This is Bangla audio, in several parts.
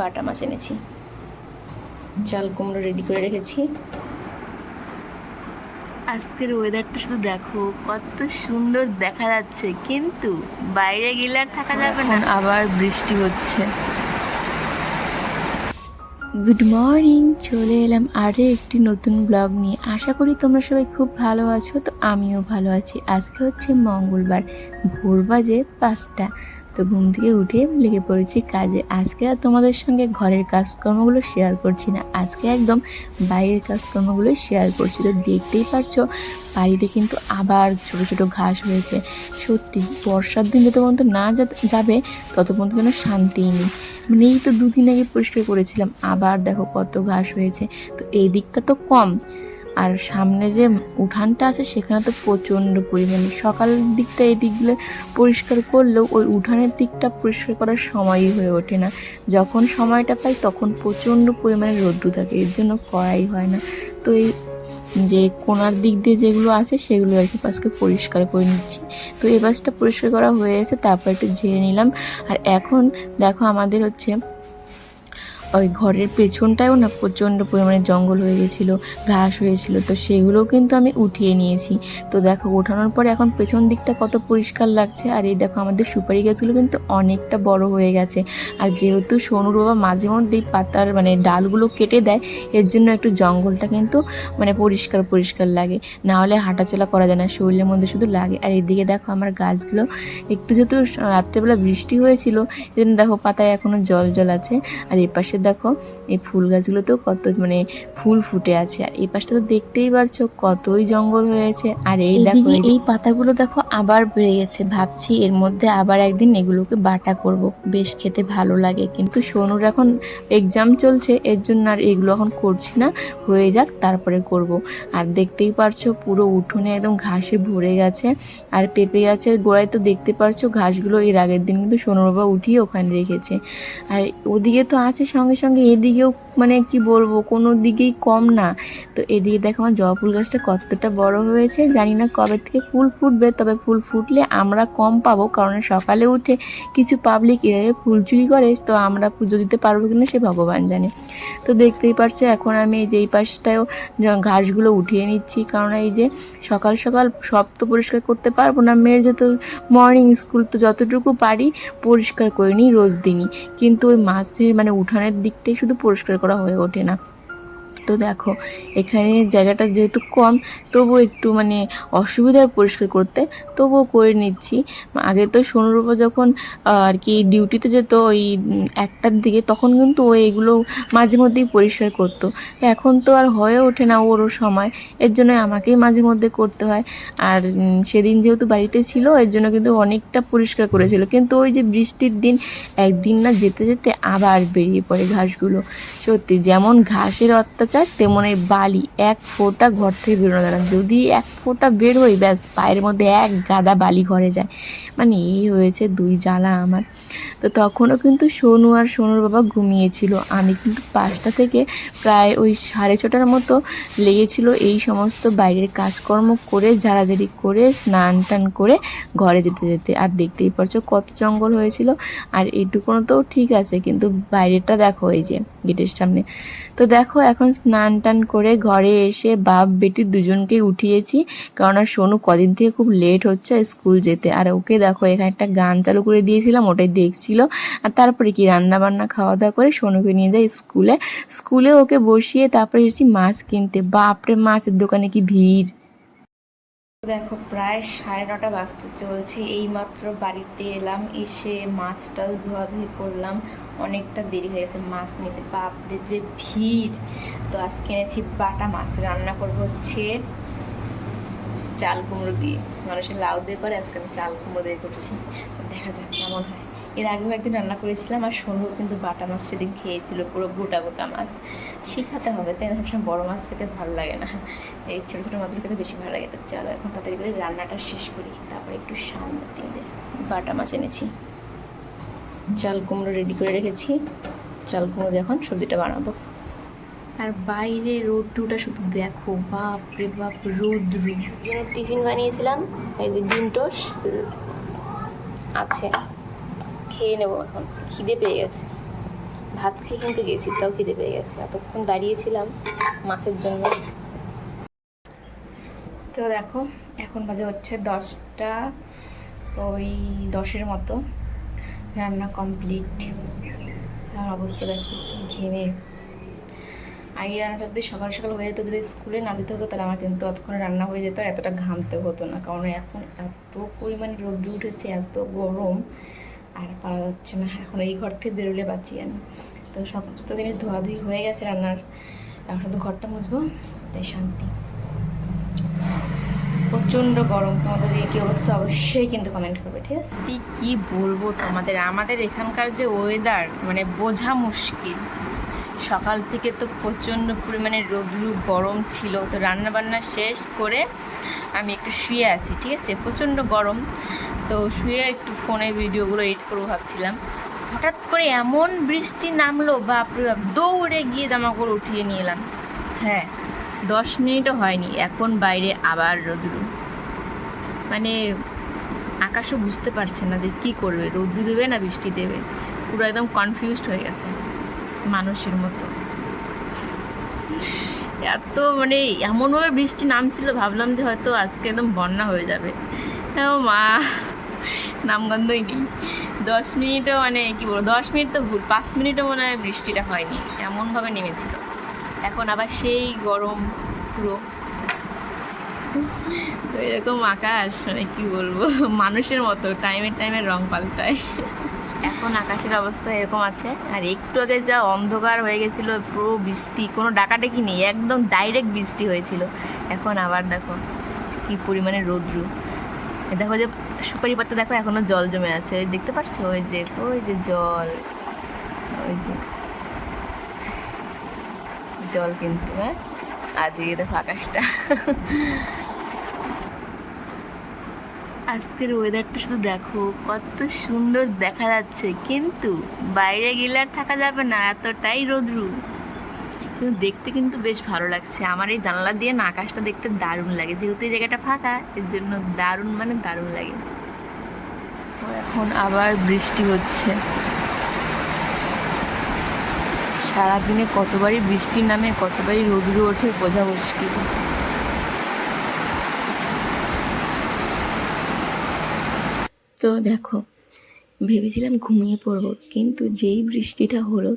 বাটা মাছ এনেছি, চাল কুমড়ো রেডি করে রেখেছি। আজকের ওয়েদারটা শুধু দেখো, কত সুন্দর দেখা যাচ্ছে, কিন্তু বাইরে গেলে আর থাকা যাবে না, আবার বৃষ্টি হচ্ছে। গুড মর্নিং, চলে এলাম আরও একটি নতুন ব্লগ নিয়ে। আশা করি তোমরা সবাই খুব ভালো আছো। তো আমিও ভালো আছি। আজকে হচ্ছে মঙ্গলবার, ভোর বাজে 5টা। তো ঘুম থেকে উঠে লেগে পড়েছি কাজে। আজকে আর তোমাদের সঙ্গে ঘরের কাজকর্মগুলো শেয়ার করছি না, আজকে একদম বাইরের কাজকর্মগুলো শেয়ার করছি। তো দেখতেই পারছো বাড়িতে কিন্তু আবার ছোট ছোট ঘাস হয়েছে। সত্যি বর্ষার দিন যত পর্যন্ত না যাবে তত পর্যন্ত যেন শান্তিই নেই। মানে এই তো 2 দিন আগে পরিষ্কার করেছিলাম, আবার দেখো কত ঘাস হয়েছে। তো এই দিকটা তো কম, আর সামনে যে উঠানটা আছে সেখানে তো প্রচণ্ড পরিমাণে। সকালের দিকটা এই দিকগুলো পরিষ্কার করলেও ওই উঠানের দিকটা পরিষ্কার করার সময়ই হয়ে ওঠে না। যখন সময়টা পাই তখন প্রচণ্ড পরিমাণে রৌদ্র থাকে, এর জন্য করাই হয় না। তো এই যে কোনার দিক দিয়ে যেগুলো আছে সেগুলো আর কি আজকে পরিষ্কার করে নিচ্ছি। তো এই পাশটা পরিষ্কার করা হয়ে গেছে, তারপর একটু ঝেড়ে নিলাম। আর এখন দেখো আমাদের হচ্ছে ওই ঘরের পেছনটায়ও না প্রচণ্ড পরিমাণে জঙ্গল হয়ে গেছিলো, ঘাস হয়েছিল। তো সেগুলোও কিন্তু আমি উঠিয়ে নিয়েছি। তো দেখো ওঠানোর পরে এখন পেছন দিকটা কত পরিষ্কার লাগছে। আর এই দেখো আমাদের সুপারি গাছগুলো কিন্তু অনেকটা বড় হয়ে গেছে। আর যেহেতু সোনুর বাবা মাঝে মধ্যেই পাতার মানে ডালগুলো কেটে দেয়, এর জন্য একটু জঙ্গলটা কিন্তু মানে পরিষ্কার পরিষ্কার লাগে, না হলে হাঁটাচলা করা যায় না, শরীরের মধ্যে শুধু লাগে। আর এদিকে দেখো আমার গাছগুলো একটু যেহেতু রাত্রেবেলা বৃষ্টি হয়েছিল, এজন্য দেখো পাতায় এখনো জল জল আছে। আর এই পাশে দেখো এই ফুল গাছগুলোতেও কত মানে ফুল ফুটে আছে। আর এই পাশটা তো দেখতেই পারছো কতই জঙ্গল হয়েছে। আর এই দেখো এই পাতাগুলো দেখো আবার বেড়ে গেছে। ভাবছি এর মধ্যে আবার একদিন এগুলোকে বাটা করব, বেশ খেতে ভালো লাগে। কিন্তু সোনুর এখন এক্সাম চলছে, এর জন্য আর এগুলো এখন করছি না, হয়ে যাক তারপরে করব। আর দেখতেই পারছো পুরো উঠোনে একদম ঘাসে ভরে গেছে। আর পেঁপে গাছের গোড়ায় তো দেখতে পারছো ঘাসগুলো এর আগের দিন কিন্তু সোনুর বাবা উঠিয়ে ওখানে রেখেছে। আর ওদিকে তো আছে, সঙ্গে সঙ্গে এদিকেও মানে কি বলবো, কোনো দিকেই কম না। তো এদিকে দেখো আমার জবা ফুল গাছটা কতটা বড় হয়েছে, জানি না কবে থেকে ফুল ফুটবে। তবে ফুল ফুটলে আমরা কম পাবো, কারণ সকালে উঠে কিছু পাবলিক এভাবে ফুল চুরি করে। তো আমরা পুজো দিতে পারবো কিনা সে ভগবান জানে। তো দেখতেই পারছো এখন আমি এই যে এই পাশটায়ও ঘাসগুলো উঠিয়ে নিচ্ছি, কারণ এই যে সকাল সকাল সব তো পরিষ্কার করতে পারবো না, মেয়ের যেহেতু মর্নিং স্কুল, তো যতটুকু পারি পরিষ্কার করে নিই রোজ দিনই। কিন্তু ওই মাছের মানে উঠানের দিকটাই শুধু পরিষ্কার করা হয়ে ওঠে না। তো দেখো এখানে জায়গাটা যেহেতু কম, তবুও একটু মানে অসুবিধায় পরিষ্কার করতে, তবুও করে নিচ্ছি। আগে তো সোনুর উপর যখন আর কি ডিউটিতে যেত ওই 1টার দিকে, তখন কিন্তু ও এগুলো মাঝে মধ্যেই পরিষ্কার করতো। এখন তো আর হয়ে ওঠে না ওরও সময়, এর জন্য আমাকেই মাঝে মধ্যে করতে হয়। আর সেদিন যেহেতু বাড়িতে ছিল, এর জন্য কিন্তু অনেকটা পরিষ্কার করেছিল। কিন্তু ওই যে বৃষ্টির দিন, একদিন না যেতে যেতে আবার বেরিয়ে পড়ে ঘাসগুলো। সত্যি যেমন ঘাসের অত্যাচার, তেমন এই বালি, এক ফোঁটা ঘর থেকে বেরোনো যায় না। যদি এক ফোঁটা বের হই ব্যাস পায়ের মধ্যে এক গাদা বালি ঘরে যায়। মানে এই হয়েছে 2 জ্বালা আমার। তো তখনও কিন্তু সোনু আর সোনুর বাবা ঘুমিয়েছিল। আমি কিন্তু 5টা থেকে প্রায় ওই 6:30টার মতো লেগেছিল এই সমস্ত বাইরের কাজকর্ম করে, ঝাড়াঝাড়ি করে, স্নান টান করে ঘরে যেতে যেতে। আর দেখতেই পারছো কত জঙ্গল হয়েছিল। আর এইটুকুনো তো ঠিক আছে, কিন্তু বাইরেটা দেখো এই যে গেটের সামনে। তো দেখো এখন স্নান টান করে ঘরে এসে বাপ বেটি দুজনকেই উঠিয়েছি, কারণ আর সোনু কদিন থেকে খুব লেট হচ্ছে স্কুল যেতে। আর ওকে দেখো এখানে একটা গান চালু করে দিয়েছিলাম, ওটাই দেখছিল। আর তারপরে কি রান্না বান্না খাওয়া দাওয়া করে সোনুকে নিয়ে যাই স্কুলে ওকে বসিয়ে তারপরে এসেছি মাছ কিনতে। বাপরে মাছের দোকানে কি ভিড়! দেখো প্রায় 9:30 বাজতে চলছে, এইমাত্র বাড়িতে এলাম, এসে মাছ টাছ ধোয়াধুয়ি করলাম, অনেকটা দেরি হয়েছে মাছ নিতে। বাপরে যে ভিড়! তো আজকে এনেছি বাটা মাছ, রান্না করবো হচ্ছে চাল কুমড়ো দিয়ে। মানুষের লাউ দিয়ে করে, আজকে আমি চাল কুমড়ো দিয়ে করছি, দেখা যাক কেমন হয়। এর আগেও একদিন রান্না করেছিলাম, আর সোনু কিন্তু বাটা মাছ সেদিন খেয়েছিল, পুরো গোটা গোটা মাছ। শেখাতে হবে, তাই না? সবসময় বড়ো মাছ খেতে ভালো লাগে না, এই ছোটো ছোটো মাছগুলো খেতে বেশি ভালো লাগে। তো চলো এখন তাড়াতাড়ি করে রান্নাটা শেষ করি, তারপরে একটু শান্তি। যে বাটা মাছ এনেছি, চাল কুমড়ো রেডি করে রেখেছি, চাল কুমড়ো দিয়ে এখন সবজিটা বানাবো। আর বাইরে রোদ্রুটা শুধু দেখো, বাপ রে বাপ রোদ্রু। টিফিন বানিয়েছিলাম, এই যে ডিম টোস্ট আছে, খেয়ে নেবো এখন, খিদে পেয়ে গেছে। ভাত খেয়ে কিন্তু গেছি, তাও খিদে পেয়ে গেছে, এতক্ষণ দাঁড়িয়েছিলাম মাছের জন্য। তো দেখো এখন বাজে হচ্ছে 10টা ওই 10-এর মতো, রান্না কমপ্লিট। আমার অবস্থা দেখো ঘেমে। আর এই রান্নাটা যদি সকাল সকাল হয়ে যেত, যদি স্কুলে না দিতে হতো, তাহলে আমার কিন্তু অতক্ষণে রান্না হয়ে যেত আর এতটা ঘামতে হতো না। কারণ এখন এত পরিমাণে রোদ্র উঠেছে, এত গরম, আর পারা যাচ্ছে না। এখন এই ঘর থেকে বেরোলে বাঁচি আমি। তো সমস্ত জিনিস ধোয়াধুয়ি হয়ে গেছে রান্নার, এখন শুধু ঘরটা মুছবো, তাই শান্তি। প্রচণ্ড গরম। তোমাদের এই কী অবস্থা অবশ্যই কিন্তু কমেন্ট করবে, ঠিক আছে? কি বলবো আমাদের এখানকার যে ওয়েদার, মানে বোঝা মুশকিল। সকাল থেকে তো প্রচণ্ড পরিমাণে রৌদ্র গরম ছিল। তো রান্না বান্না শেষ করে আমি একটু শুয়ে আছি, ঠিক আছে? প্রচণ্ড গরম, তো শুয়ে একটু ফোনে ভিডিওগুলো এডিট করবো ভাবছিলাম। হঠাৎ করে এমন বৃষ্টি নামলো, বাপরে বাপ, দৌড়ে গিয়ে জামাকাপড় উঠিয়ে নিয়ে এলাম। হ্যাঁ, 10 মিনিটও হয়নি, এখন বাইরে আবার রৌদ্র। মানে আকাশও বুঝতে পারছে না যে কী করবে, রৌদ্র দেবে না বৃষ্টি দেবে। পুরো একদম কনফিউজড হয়ে গেছে মানুষের মতো। এত মানে এমনভাবে বৃষ্টি নামছিল, ভাবলাম যে হয়তো আজকে একদম বন্যা হয়ে যাবে। ও মা, নামগন্ধই নেই। 10 মিনিটও, মানে কি বলবো, 10 মিনিট তো ভুল, 5 মিনিটও মনে হয় বৃষ্টিটা হয়নি, এমনভাবে নেমেছিল। এখন আবার সেই গরম পুরো। তো এরকম আকাশ, মানে কি বলবো, মানুষের মতো টাইমে টাইমে রং পাল্টায়। এখন আকাশের অবস্থা এরকম আছে। আর একটু আগে যা অন্ধকার হয়ে গেছিলো, পুরো বৃষ্টি, কোনো ডাকাডাকি নেই, একদম ডাইরেক্ট বৃষ্টি হয়েছিল। এখন আবার দেখো কি পরিমাণে রৌদ্র। দেখো যে সুপারি পাতা, দেখো এখনো জল জমে আছে, দেখতে পাচ্ছ? ওই যে জল, ওই যে জল কিন্তু। হ্যাঁ, আর দিকে দেখো আকাশটা। আজকের ওয়েদারটা শুধু দেখো কত সুন্দর দেখা যাচ্ছে, কিন্তু বাইরে গেলে আর থাকা যাবে না, এতটাই রৌদ্র। কিন্তু দেখতে কিন্তু বেশ ভালো লাগছে। আমার এই জানালা দিয়ে না আকাশটা দেখতে দারুণ লাগে, যেহেতু এই জায়গাটা ফাঁকা, এর জন্য দারুণ, মানে দারুণ লাগে। এখন আবার বৃষ্টি হচ্ছে। সারাদিনে কতবারই বৃষ্টি নামে, কতবারই রৌদ্র ওঠে, বোঝা মুশকিল। তো দেখো, ভেবেছিলাম ঘুমিয়ে পড়বো, কিন্তু যেই বৃষ্টিটা হলো,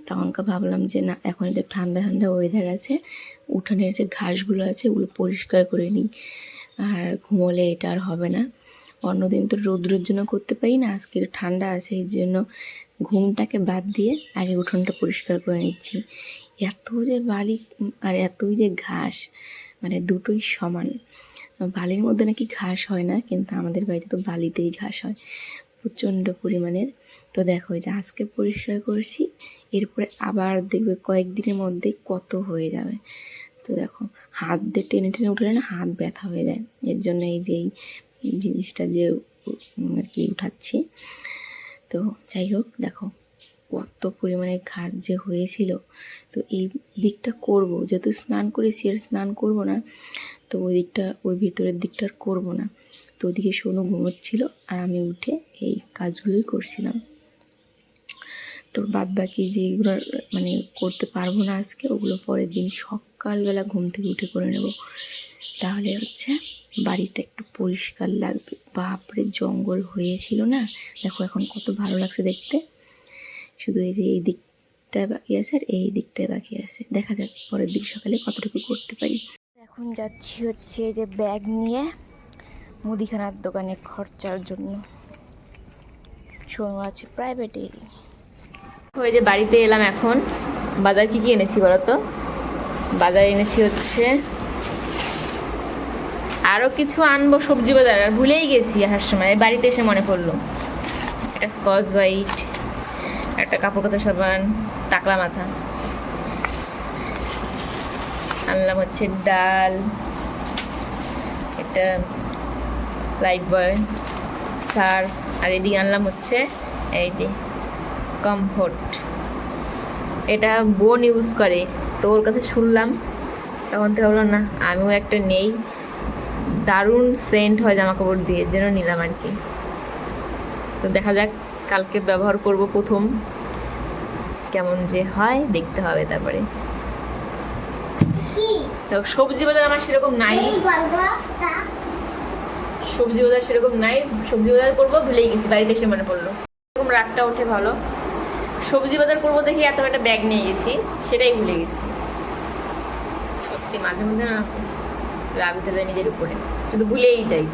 তখনকার ভাবলাম যে না, এখন একটু ঠান্ডা ঠান্ডা ওয়েদার আছে, উঠানের যে ঘাসগুলো আছে ওগুলো পরিষ্কার করে নিই। আর ঘুমোলে এটা আর হবে না। অন্যদিন তো রৌদ্রের জন্য করতে পারি না, আজকে ঠান্ডা আছে, এই জন্য ঘুমটাকে বাদ দিয়ে আগে উঠোনটা পরিষ্কার করে নিচ্ছি। এত যে বালি আর এতই যে ঘাস, মানে দুটোই সমান। বালির মধ্যে নাকি ঘাস হয় না, কিন্তু আমাদের বাড়িতে তো বালিতেই ঘাস হয় প্রচণ্ড পরিমাণের। তো দেখো, যে আজকে পরিষ্কার করছি, এরপরে আবার দেখবে কয়েকদিনের মধ্যেই কত হয়ে যাবে। তো দেখো, হাত দিয়ে টেনে টেনে উঠলে না হাত ব্যথা হয়ে যায়, এর জন্য এই যে এই জিনিসটা দিয়ে আর কি উঠাচ্ছি। তো যাই হোক, দেখো কত পরিমাণে ঘাস যে হয়েছিল। তো এই দিকটা করব, যেহেতু স্নান করেছি আর স্নান করবো না, তো ওই দিকটা, ওই ভিতরের দিকটা আর করবো না। তো ওদিকে সোনু ঘুমোচ্ছিল আর আমি উঠে এই কাজগুলোই করছিলাম। তো বাদ বাকি যেগুলো মানে করতে পারবো না আজকে, ওগুলো পরের দিন সকালবেলা ঘুম থেকে উঠে করে নেব। তাহলে হচ্ছে বাড়িটা একটু পরিষ্কার লাগবে। বাপরে জঙ্গল হয়েছিল না, দেখো এখন কত ভালো লাগছে দেখতে। শুধু এই যে এই দিকটায় বাকি আছে আর এই দিকটায় বাকি আছে, দেখা যাক পরের দিন সকালে কতটুকু করতে পারি। এখন যাচ্ছি হচ্ছে যে ব্যাগ নিয়ে মুদিখানার দোকানে খরচার জন্য। শোনো আছে প্রাইভেটে। ওই যে বাড়িতে এলাম এখন। বাজার কি কি এনেছি বলো তো? বাজার এনেছি হচ্ছে, আরও কিছু আনবো সবজি বাজার, আর ভুলেই গেছি আসার সময়, বাড়িতে এসে মনে পড়লো। একটা স্কচ ব্রাইট, একটা কাপড় কাচা সাবান, টাকলা মাথা আনলাম, হচ্ছে ডাল, এটা লাইফবয় সার্ফ, আর এদিকে আনলাম হচ্ছে এই যে কমফোর্ট। এটা বোন ইউজ করে, তো ওর কাছে শুনলাম, তখন থেকে হলো না আমিও একটা নেই, দারুণ সেন্ট হয় জামা কাপড় দিয়ে, যেন নিলাম আর কি। তো দেখা যাক, কালকে ব্যবহার করব প্রথম। কেমন যে হয় দেখতে হবে তারপরে। তো সবজি বাজার আমার সেরকম নাই, সবজি বাজার সেরকম নাই। সবজি বাজার করবো ভুলেই গেছি, বাড়িতে এসে মনে পড়লো। এরকম রাগটা ওঠে ভালো। সবজি বাজার করবো দেখি এত একটা ব্যাগ নিয়ে গেছি, সেটাই ভুলে গেছি। সত্যি মাঝে মধ্যে না রাগ উঠে যায় নিজের উপরে, শুধু ভুলেই যাই।